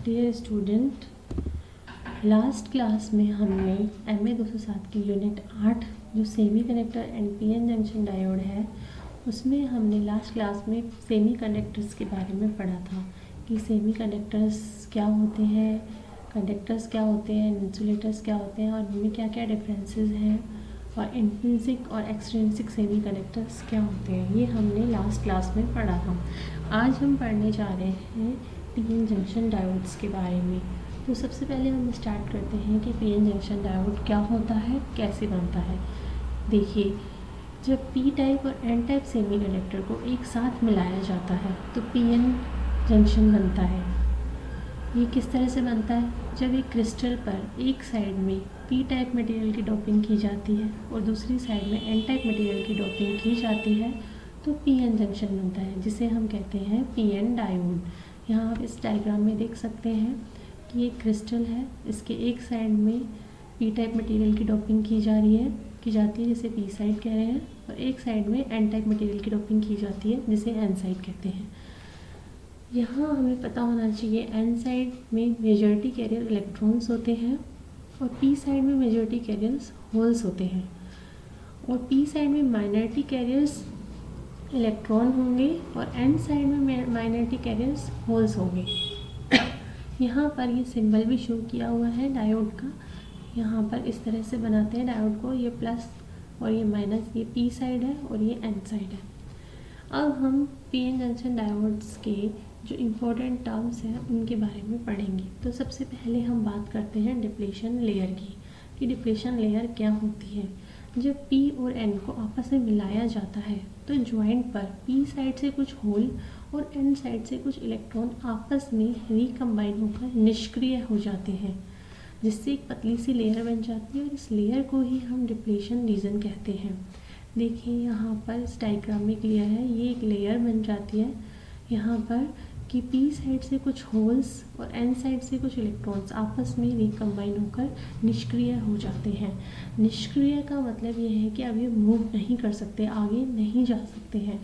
Dear student, last class में हमने MA 207 की यूनिट 8 जो semi conductor and PN junction diode है उसमें हमने लास्ट क्लास में सेमी कंडक्टर्स के बारे में पढ़ा था कि सेमी कंडक्टर्स क्या होते हैं, कंडक्टर्स क्या होते हैं, इंसुलेटर्स क्या होते हैं और उनमें क्या क्या डिफरेंसेस हैं और इंट्रिंसिक और एक्सट्रिंसिक सेमी कंडक्टर्स क्या होते हैं। ये हमने लास्ट क्लास में पढ़ा था। आज हम पढ़ने जा रहे हैं PN जंक्शन डायोड्स के बारे में। तो सबसे पहले हम स्टार्ट करते हैं कि PN जंक्शन डायोड क्या होता है, कैसे बनता है। देखिए, जब P टाइप और N टाइप सेमी कंडक्टर को एक साथ मिलाया जाता है तो PN जंक्शन बनता है। ये किस तरह से बनता है? जब एक क्रिस्टल पर एक साइड में P टाइप मटेरियल की डोपिंग की जाती है और दूसरी साइड में N टाइप मटेरियल की डोपिंग की जाती है तो PN जंक्शन बनता है, जिसे हम कहते हैं PN डायोड। यहाँ आप इस डायग्राम में देख सकते हैं कि एक क्रिस्टल है, इसके एक साइड में P टाइप मटेरियल की डोपिंग की जाती है जिसे P साइड कह रहे हैं, और एक साइड में N टाइप मटेरियल की डोपिंग की जाती है जिसे N साइड कहते हैं। यहाँ हमें पता होना चाहिए N साइड में मेजॉरिटी कैरियर इलेक्ट्रॉन्स होते हैं और P साइड में मेजॉरिटी कैरियर्स होल्स होते हैं, और P साइड में माइनॉरिटी कैरियर्स इलेक्ट्रॉन होंगे और N साइड में माइनॉरिटी कैरियर्स होल्स होंगे। यहाँ पर ये सिंबल भी शो किया हुआ है डायोड का। यहाँ पर इस तरह से बनाते हैं डायोड को, ये प्लस और ये माइनस, ये P साइड है और ये N साइड है। अब हम PN जंक्शन डायोड्स के जो इम्पोर्टेंट टर्म्स हैं उनके बारे में पढ़ेंगे। तो सबसे पहले हम बात करते हैं डिप्लेशन लेयर की, कि डिप्लेशन लेयर क्या होती है। जब P और N को आपस में मिलाया जाता है तो ज्वाइंट पर P साइड से कुछ होल और N साइड से कुछ इलेक्ट्रॉन आपस में रिकम्बाइन होकर निष्क्रिय हो जाते हैं, जिससे एक पतली सी लेयर बन जाती है और इस लेयर को ही हम डिप्लेशन रीजन कहते हैं। देखिए यहाँ पर इस डायग्राम में क्लियर है, ये एक लेयर बन जाती है यहाँ पर कि P साइड से कुछ होल्स और N साइड से कुछ इलेक्ट्रॉन्स आपस में रिकम्बाइन होकर निष्क्रिय हो जाते हैं। निष्क्रिय का मतलब ये है कि अब ये मूव नहीं कर सकते, आगे नहीं जा सकते हैं,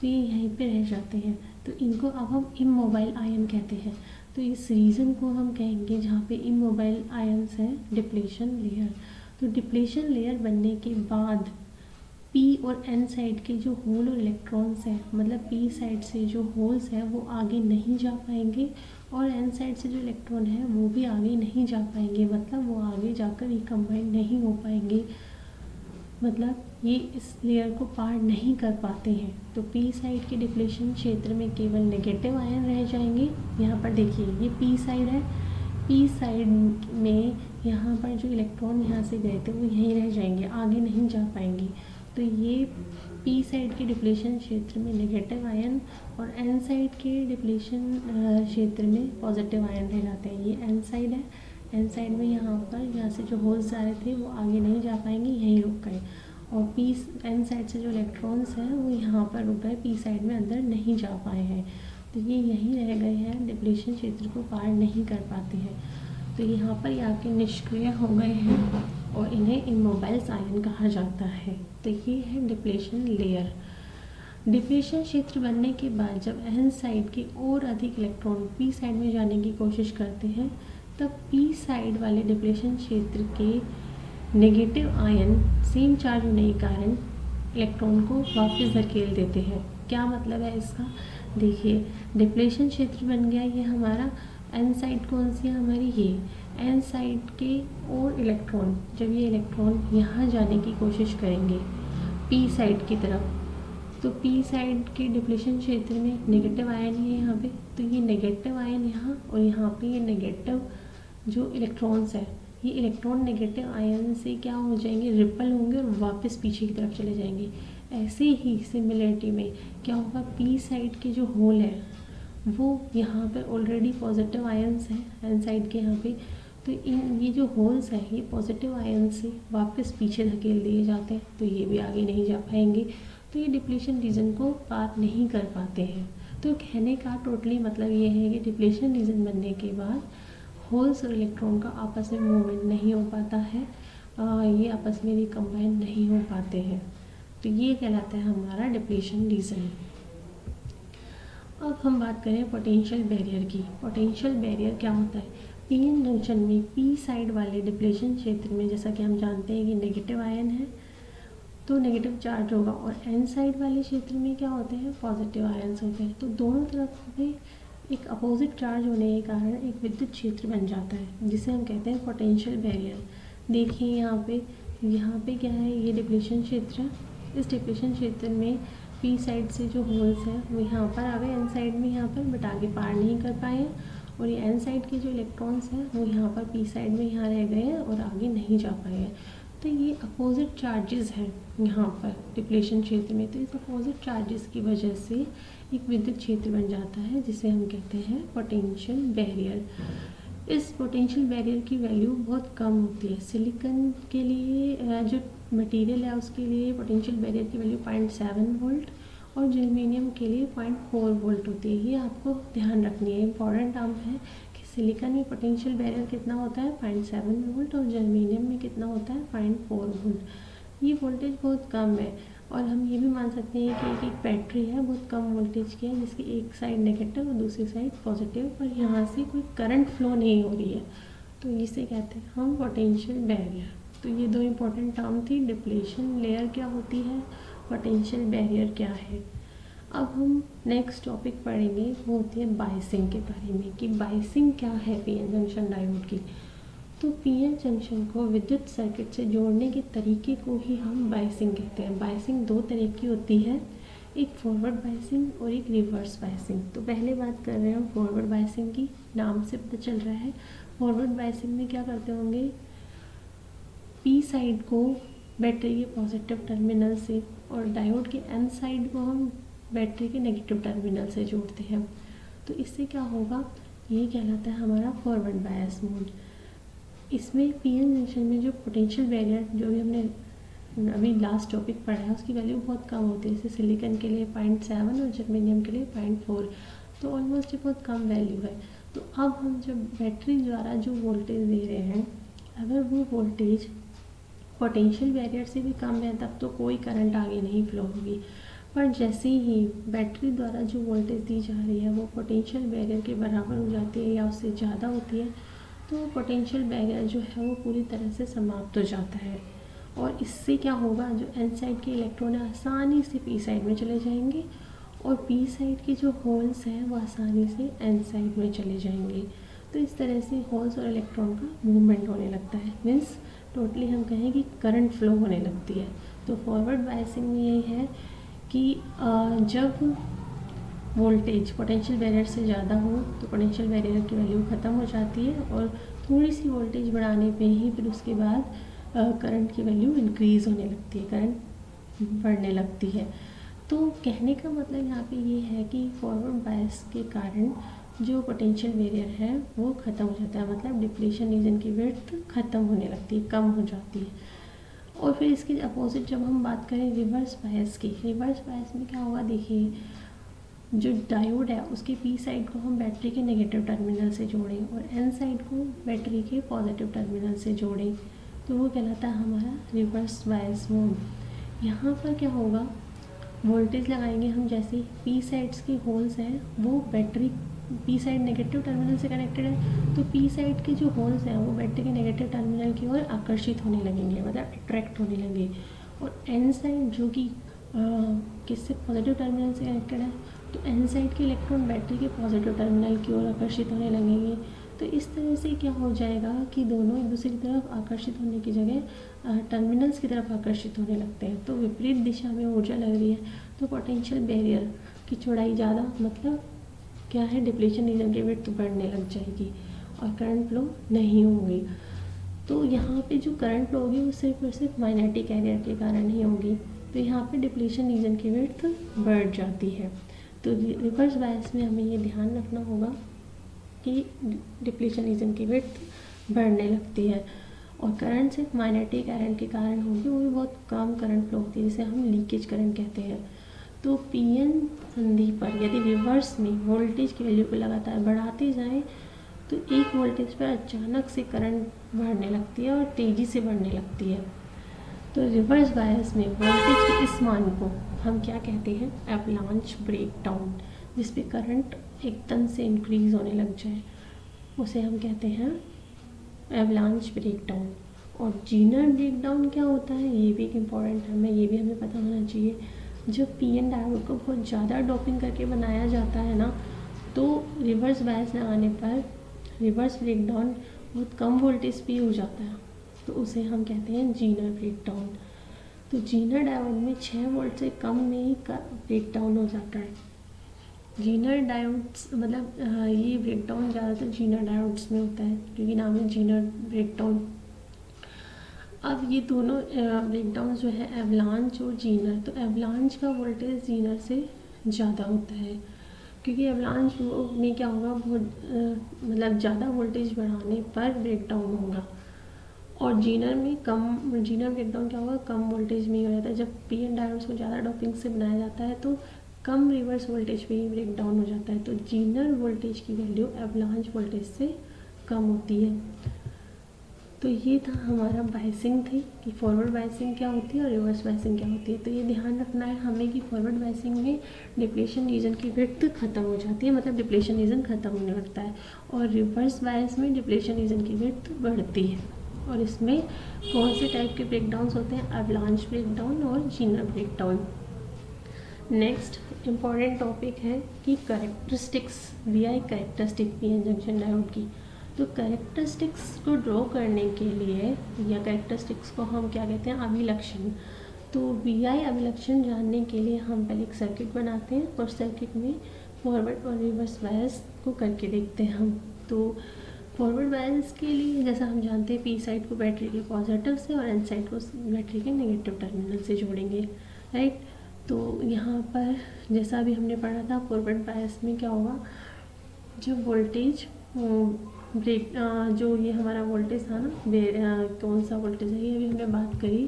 तो ये यहीं पे रह जाते हैं। तो इनको अब हम इमोबाइल आयन कहते हैं। तो इस रीज़न को हम कहेंगे जहाँ पे इमोबाइल आयन्स हैं डिप्लेशन लेयर। तो डिप्लेशन लेयर बनने के बाद P और N साइड के जो होल और इलेक्ट्रॉन्स हैं, मतलब P साइड से जो होल्स हैं वो आगे नहीं जा पाएंगे और N साइड से जो इलेक्ट्रॉन है वो भी आगे नहीं जा पाएंगे, मतलब वो आगे जाकर रिकम्बाइन नहीं हो पाएंगे, मतलब ये इस लेयर को पार नहीं कर पाते हैं। तो P साइड के डिप्लेशन क्षेत्र में केवल नेगेटिव आयन रह जाएंगे। यहाँ पर देखिए ये P साइड है, P साइड में यहाँ पर जो इलेक्ट्रॉन यहाँ से गए थे वो यहीं रह जाएंगे, आगे नहीं जा पाएंगे। तो ये P साइड के डिप्लेशन क्षेत्र में नेगेटिव आयन और N साइड के डिप्लेशन क्षेत्र में पॉजिटिव आयन रह जाते हैं। ये N साइड है, N साइड में यहाँ से जो होल्स जा रहे थे वो आगे नहीं जा पाएंगे, यहीं रुक गए, और N साइड से जो इलेक्ट्रॉन्स हैं वो यहाँ पर रुक गए, P साइड में अंदर नहीं जा पाए हैं, तो ये यहीं रह गए हैं, डिप्लेशन क्षेत्र को पार नहीं कर पाते हैं। तो यहाँ पर ये आके निष्क्रिय हो गए हैं और इन्हें इमोबाइल्स आयन कहा जाता है। तो ये है डिप्लेशन लेयर। डिप्लेशन क्षेत्र बनने के बाद जब N साइड के और अधिक इलेक्ट्रॉन P साइड में जाने की कोशिश करते हैं तब P साइड वाले डिप्लेशन क्षेत्र के नेगेटिव आयन सेम चार्ज होने के कारण इलेक्ट्रॉन को वापस धकेल देते हैं। क्या मतलब है इसका? देखिए, डिप्लेशन क्षेत्र बन गया ये हमारा। N साइड कौन सी है हमारी? ये N साइड के और इलेक्ट्रॉन, जब ये इलेक्ट्रॉन यहाँ जाने की कोशिश करेंगे P साइड की तरफ, तो P साइड के डिप्लेशन क्षेत्र में नेगेटिव आयन है यहाँ पे, तो ये नेगेटिव आयन यहाँ और यहाँ पे ये नेगेटिव जो इलेक्ट्रॉन्स है, ये इलेक्ट्रॉन नेगेटिव आयन से क्या हो जाएंगे, रिपल होंगे और वापस पीछे की तरफ चले जाएंगे। ऐसे ही सिमिलरिटी में क्या होगा, P साइड के जो होल है वो यहाँ पर ऑलरेडी पॉजिटिव आयन्स हैं N साइड के यहाँ पे, तो ये जो होल्स हैं ये पॉजिटिव आयन से वापस पीछे धकेल दिए जाते हैं, तो ये भी आगे नहीं जा पाएंगे, तो ये डिप्लेशन रीजन को पार नहीं कर पाते हैं। तो कहने का टोटली मतलब ये है कि डिप्लेशन रीजन बनने के बाद होल्स और इलेक्ट्रॉन का आपस में मूवमेंट नहीं हो पाता है, ये आपस में रिकम्बाइन नहीं हो पाते हैं, तो ये कहलाता है हमारा डिप्लेशन रीजन। अब हम बात करें पोटेंशियल बैरियर की। पोटेंशियल बैरियर क्या होता है? पीएन जंक्शन में पी साइड वाले डिप्लेशन क्षेत्र में, जैसा कि हम जानते हैं कि नेगेटिव आयन है तो नेगेटिव चार्ज होगा, और एन साइड वाले क्षेत्र में क्या होते हैं? पॉजिटिव आयन्स होते हैं। तो दोनों तरफ में एक अपोजिट चार्ज होने के कारण एक विद्युत क्षेत्र बन जाता है, जिसे हम कहते हैं पोटेंशियल बैरियर। देखिए यहाँ पे क्या है? ये डिप्लेशन क्षेत्र है। इस डिप्लेशन क्षेत्र में पी साइड से जो होल्स हैं वो यहाँ पर आ गए, एन साइड में यहाँ पर, बट आगे पार नहीं कर पाए हैं, और ये एन साइड के जो इलेक्ट्रॉन्स हैं वो यहाँ पर पी साइड में यहाँ रह गए हैं और आगे नहीं जा पाए हैं। तो ये अपोजिट चार्जेस हैं यहाँ पर डिप्लेशन क्षेत्र में। तो इस अपोजिट चार्जेस की वजह से एक विद्युत क्षेत्र बन जाता है, जिसे हम कहते हैं पोटेंशियल बैरियर। इस पोटेंशियल बैरियर की वैल्यू बहुत कम होती है। सिलिकॉन के लिए जो मटेरियल है उसके लिए पोटेंशियल बैरियर की वैल्यू 0.7 वोल्ट और जर्मेनियम के लिए 0.4 वोल्ट होती है। ये आपको ध्यान रखनी है, इंपॉर्टेंट टर्म है कि सिलिकॉन में पोटेंशियल बैरियर कितना होता है? 0.7 वोल्ट, और जर्मेनियम में कितना होता है? 0.4 वोल्ट। ये वोल्टेज बहुत कम है, और हम ये भी मान सकते हैं कि एक बैटरी है बहुत कम वोल्टेज की है, जिसकी एक साइड नेगेटिव और दूसरी साइड पॉजिटिव, और यहाँ से कोई करंट फ्लो नहीं हो रही है, तो इसे कहते हैं हम पोटेंशियल बैरियर। तो ये दो इम्पोर्टेंट टर्म थी, डिप्लेशन लेयर क्या होती है, पोटेंशियल बैरियर क्या है। अब हम नेक्स्ट टॉपिक पढ़ेंगे, वो होती है बायसिंग के बारे में, कि बायसिंग क्या है पीएन जंक्शन डायोड की। तो पीएन जंक्शन को विद्युत सर्किट से जोड़ने के तरीके को ही हम बायसिंग कहते हैं। बायसिंग दो तरह की होती है, एक फॉरवर्ड बायसिंग और एक रिवर्स बायसिंग। तो पहले बात कर रहे हैं हम फॉरवर्ड बायसिंग की। नाम से पता चल रहा है फॉरवर्ड बायसिंग में क्या करते होंगे, पी साइड को बैटरी के पॉजिटिव टर्मिनल से और डायोड के एन साइड को हम बैटरी के नेगेटिव टर्मिनल से जोड़ते हैं। तो इससे क्या होगा, ये कहलाता है हमारा फॉरवर्ड बायस मोड। इसमें पीएन जंक्शन में जो पोटेंशियल बैरियर, जो भी हमने अभी लास्ट टॉपिक पढ़ा है, उसकी वैल्यू बहुत कम होती है। जैसे सिलिकॉन के लिए 0.7 और जर्मेनियम के लिए 0.4, तो ऑलमोस्ट ये बहुत कम वैल्यू है। तो अब हम जब बैटरी द्वारा जो वोल्टेज दे रहे हैं, अगर वो वोल्टेज पोटेंशियल बैरियर से भी कम है तब तो कोई करंट आगे नहीं फ्लो होगी, पर जैसे ही बैटरी द्वारा जो वोल्टेज दी जा रही है वो पोटेंशियल बैरियर के बराबर हो जाती है या उससे ज़्यादा होती है, तो पोटेंशियल बैरियर जो है वो पूरी तरह से समाप्त हो जाता है। और इससे क्या होगा, जो एन साइड के इलेक्ट्रॉन है आसानी से पी साइड में चले जाएंगे, और पी साइड के जो होल्स हैं वो आसानी से एन साइड में चले जाएंगे। तो इस तरह से होल्स और इलेक्ट्रॉन का मूवमेंट होने लगता है, मीन्स टोटली हम कहें कि करंट फ्लो होने लगती है। तो फॉरवर्ड बायसिंग में यही है कि जब वोल्टेज पोटेंशियल बैरियर से ज़्यादा हो तो पोटेंशियल बैरियर की वैल्यू ख़त्म हो जाती है, और थोड़ी सी वोल्टेज बढ़ाने पे ही फिर उसके बाद करंट की वैल्यू इंक्रीज़ होने लगती है, करंट बढ़ने लगती है। तो कहने का मतलब यहाँ पे ये है कि फॉरवर्ड बायस के कारण जो पोटेंशियल बैरियर है वो ख़त्म हो जाता है, मतलब डिप्लेशन रीजन की विड्थ ख़त्म होने लगती है, कम हो जाती है। और फिर इसके अपोजिट जब हम बात करें रिवर्स बायस की, रिवर्स बायस में क्या होगा, देखिए जो डायोड है उसके पी साइड को हम बैटरी के नेगेटिव टर्मिनल से जोड़ें और एन साइड को बैटरी के पॉजिटिव टर्मिनल से जोड़ें, तो वो कहलाता है हमारा रिवर्स बायस मोड। यहाँ पर क्या होगा, वोल्टेज लगाएंगे हम, जैसे पी साइड्स के होल्स हैं वो battery, P side negative terminal से कनेक्टेड है, तो पी साइड के जो होल्स हैं वो बैटरी के नेगेटिव टर्मिनल की ओर आकर्षित होने लगेंगे, मतलब अट्रैक्ट होने लगेंगे, और एन साइड जो कि किससे पॉजिटिव टर्मिनल से कनेक्टेड है, तो एन साइड के इलेक्ट्रॉन बैटरी के पॉजिटिव टर्मिनल की ओर आकर्षित होने लगेंगे। तो इस तरह से क्या हो जाएगा कि दोनों एक दूसरे की तरफ आकर्षित होने की जगह टर्मिनल्स की तरफ आकर्षित होने लगते हैं, तो विपरीत दिशा में ऊर्जा लग रही है, तो पोटेंशियल बैरियर की चौड़ाई ज़्यादा, मतलब क्या है, डिप्लेशन रीजन की विड्थ बढ़ने लग जाएगी और करंट फ्लो नहीं होगी। तो यहाँ पे जो करंट फ्लो होगी वो सिर्फ और सिर्फ मैग्नेटिक कैरियर के कारण ही होगी, तो यहाँ पे डिप्लेशन रीजन की विड्थ बढ़ जाती है। तो रिवर्स बायस में हमें ये ध्यान रखना होगा कि डिप्लेशन रीजन की विड्थ बढ़ने लगती है, और करंट सिर्फ मैग्नेटिक करंट के कारण होगी, वो भी बहुत कम करंट फ्लो होती है, जिसे हम लीकेज करंट कहते हैं। तो पीएन संधि पर यदि रिवर्स में वोल्टेज की वैल्यू को लगातार बढ़ाते जाएं तो एक वोल्टेज पर अचानक से करंट बढ़ने लगती है और तेज़ी से बढ़ने लगती है। तो रिवर्स बायस में वोल्टेज के इस मान को हम क्या कहते हैं, एवलांच ब्रेकडाउन, जिस पे करंट एकदम से इंक्रीज़ होने लग जाए, उसे हम कहते हैं एवलांच ब्रेकडाउन। और जीनर ब्रेकडाउन क्या होता है, ये भी एक इम्पॉर्टेंट टर्म है, ये भी हमें पता होना चाहिए। जब पीएन डायोड को बहुत ज़्यादा डोपिंग करके बनाया जाता है ना, तो रिवर्स बायस लगाने पर रिवर्स ब्रेकडाउन बहुत कम वोल्टेज पे हो जाता है, तो उसे हम कहते हैं जीनर ब्रेकडाउन। तो जीनर डायोड में 6 वोल्ट से कम में ही ब्रेकडाउन हो जाता है। जीनर डायोड्स मतलब ये ब्रेकडाउन ज़्यादातर जीनर डायोड्स में होता है, क्योंकि नाम है जीनर ब्रेकडाउन। अब ये दोनों ब्रेकडाउन जो है एवलांच और जीनर, तो एवलांच का वोल्टेज जीनर से ज़्यादा होता है, क्योंकि एवलांच में क्या होगा, बहुत मतलब ज़्यादा वोल्टेज बढ़ाने पर ब्रेकडाउन होगा। और जीनर में जीनर ब्रेकडाउन क्या होगा, कम वोल्टेज में ही हो जाता है। जब पीएन डायोड्स को ज़्यादा डोपिंग से बनाया जाता है तो कम रिवर्स वोल्टेज पे ही ब्रेकडाउन हो जाता है, तो जीनर वोल्टेज की वैल्यू एवलांच वोल्टेज से कम होती है। तो ये था हमारा बायसिंग थी कि फॉरवर्ड बायसिंग क्या होती है और रिवर्स बायसिंग क्या होती है। तो ये ध्यान रखना है हमें कि फॉरवर्ड बायसिंग में डिप्लेशन रीजन की विड्थ खत्म हो जाती है, मतलब डिप्लेशन रीजन खत्म होने लगता है, और रिवर्स बायस में डिप्लेशन रीजन की विड्थ बढ़ती है। और इसमें कौन से टाइप के ब्रेकडाउन्स होते हैं, एवलांच ब्रेकडाउन और Zener breakdown. Next important topic है कि characteristics, VI characteristic PN junction diode की। तो करेक्टरिस्टिक्स को ड्रॉ करने के लिए या करेक्टरिस्टिक्स को हम क्या कहते हैं, अभिलक्षण। तो वीआई अभिलक्षण जानने के लिए हम पहले एक सर्किट बनाते हैं और सर्किट में फॉरवर्ड और रिवर्स बायस को करके देखते हैं हम। तो फॉरवर्ड बायस के लिए जैसा हम जानते हैं, पी साइड को बैटरी के पॉजिटिव से और एन साइड को बैटरी के नेगेटिव टर्मिनल से जोड़ेंगे, राइट। तो यहाँ पर जैसा अभी हमने पढ़ा था, फॉरवर्ड बायस में क्या होगा, जब वोल्टेज ब्रेक जो ये हमारा वोल्टेज था ना, कौन सा वोल्टेज है ये अभी हमने बात करी,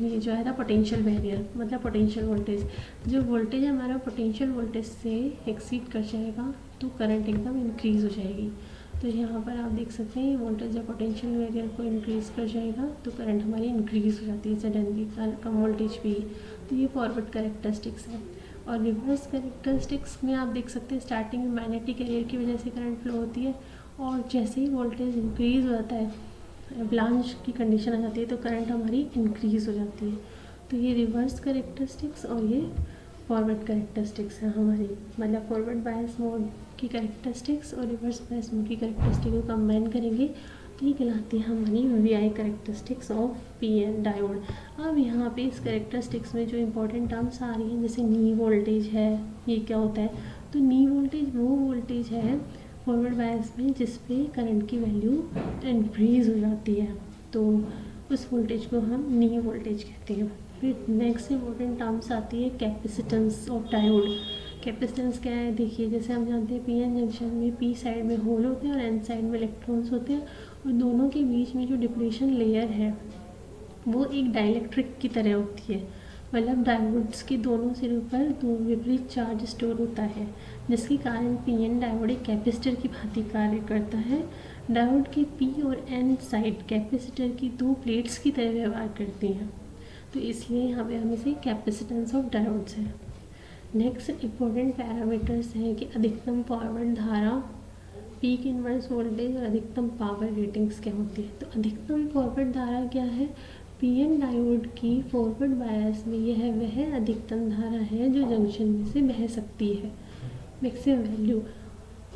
ये जो है था पोटेंशियल बैरियर, मतलब पोटेंशियल वोल्टेज। जो वोल्टेज हमारा पोटेंशियल वोल्टेज से एक्सीड कर जाएगा तो करंट एकदम इंक्रीज़ हो जाएगी। तो यहाँ पर आप देख सकते हैं वोल्टेज जब पोटेंशियल बैरियर को इंक्रीज़ कर जाएगा तो करंट हमारी इंक्रीज़ हो जाती है सडनली कम वोल्टेज पे। तो ये फॉरवर्ड कैरेक्टरिस्टिक्स है। और रिवर्स कैरेक्टरिस्टिक्स में आप देख सकते हैं स्टार्टिंग में मैग्नेटिक एरियर की वजह से करंट फ्लो होती है, और जैसे ही वोल्टेज इंक्रीज़ हो जाता है, एवलांच की कंडीशन आ जाती है, तो करंट हमारी इंक्रीज़ हो जाती है। तो ये रिवर्स कैरेक्टरिस्टिक्स और ये फॉरवर्ड कैरेक्टरिस्टिक्स है हमारी, मतलब फॉरवर्ड बायस मोड की कैरेक्टरिस्टिक्स और रिवर्स बायस मोड की कैरेक्टरिस्टिक को कंबाइन करेंगे तो ये कहलाती है हमारी VI characteristics of PN diode. अब यहाँ पे इस कैरेक्टरिस्टिक्स में जो इंपॉर्टेंट टर्म्स आ रही हैं, जैसे नी वोल्टेज है, ये क्या होता है, तो नी वोल्टेज वो वोल्टेज है फॉरवर्ड बायस में जिस पे करंट की वैल्यू इंक्रीज़ हो जाती है, तो उस वोल्टेज को हम नी वोल्टेज कहते हैं। फिर नेक्स्ट इंपॉर्टेंट टर्म्स आती है कैपेसिटेंस ऑफ डायोड। कैपेसिटेंस क्या है, देखिए जैसे हम जानते हैं पीएन जंक्शन में पी साइड में होल होते हैं और एन साइड में इलेक्ट्रॉन्स होते हैं, और दोनों के बीच में जो डिप्लेशन लेयर है वो एक डाइलेक्ट्रिक की तरह होती है, मतलब डायोड्स के दोनों सिरों पर दो विपरीत चार्ज स्टोर होता है, जिसके कारण पीएन डायोड एक कैपेसिटर की भांति कार्य करता है। डायोड के पी और एन साइड कैपेसिटर की दो प्लेट्स की तरह व्यवहार करती हैं, तो इसलिए यहाँ पे हम इसे कैपेसिटेंस ऑफ डायोड्स है। नेक्स्ट इंपॉर्टेंट पैरामीटर्स हैं कि अधिकतम फॉरवर्ड धारा, पीक इनवर्स वोल्टेज और अधिकतम पावर रेटिंग्स क्या होती है। तो अधिकतम फॉरवर्ड धारा क्या है, पीएन डायोड की फॉरवर्ड बायस में यह वह अधिकतम धारा है जो जंक्शन में से बह सकती है, मैक्सिमम वैल्यू,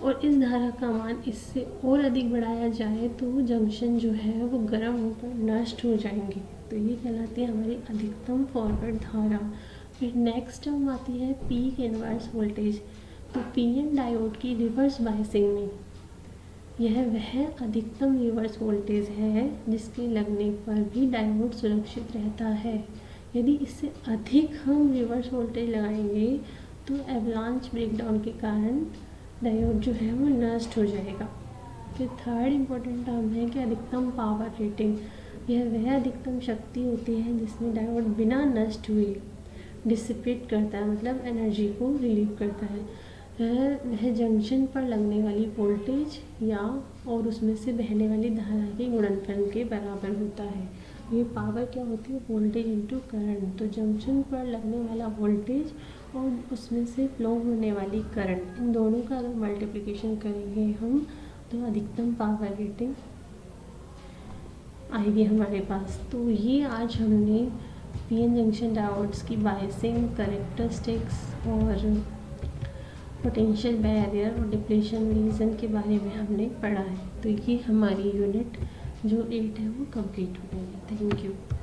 और इस धारा का मान इससे और अधिक बढ़ाया जाए तो जंक्शन जो है वो गर्म होकर नष्ट हो जाएंगे, तो ये कहलाती है हमारी अधिकतम फॉरवर्ड धारा। फिर नेक्स्ट टर्म आती है पीक इनवर्स वोल्टेज। तो पीएन डायोड की रिवर्स बायसिंग में यह वह अधिकतम रिवर्स वोल्टेज है जिसके लगने पर भी डायोड सुरक्षित रहता है। यदि इससे अधिक हम रिवर्स वोल्टेज लगाएंगे तो एवलांच ब्रेकडाउन के कारण डायोड जो है वो नष्ट हो जाएगा। फिर थर्ड इम्पोर्टेंट टर्म है कि अधिकतम पावर रेटिंग। यह वह अधिकतम शक्ति होती है जिसमें डायोड बिना नष्ट हुए डिसिपेट करता है, मतलब एनर्जी को रिलीव करता है। वह जंक्शन पर लगने वाली वोल्टेज या और उसमें से बहने वाली धारा के गुणनफल के बराबर होता है। ये पावर क्या होती है, वोल्टेज इनटू करंट। तो जंक्शन पर लगने वाला वोल्टेज और उसमें से फ्लो होने वाली करंट, इन दोनों का अगर मल्टीप्लिकेशन करेंगे हम तो अधिकतम पावर रेटिंग आएगी हमारे पास। तो ये आज हमने पीएन जंक्शन डायोड्स की बायसिंग, कैरेक्टरिस्टिक्स और पोटेंशियल बैरियर और डिप्लेशन रीजन के बारे में हमने पढ़ा है। तो ये हमारी यूनिट जो 8 है वो कंप्लीट हो गई। Thank you.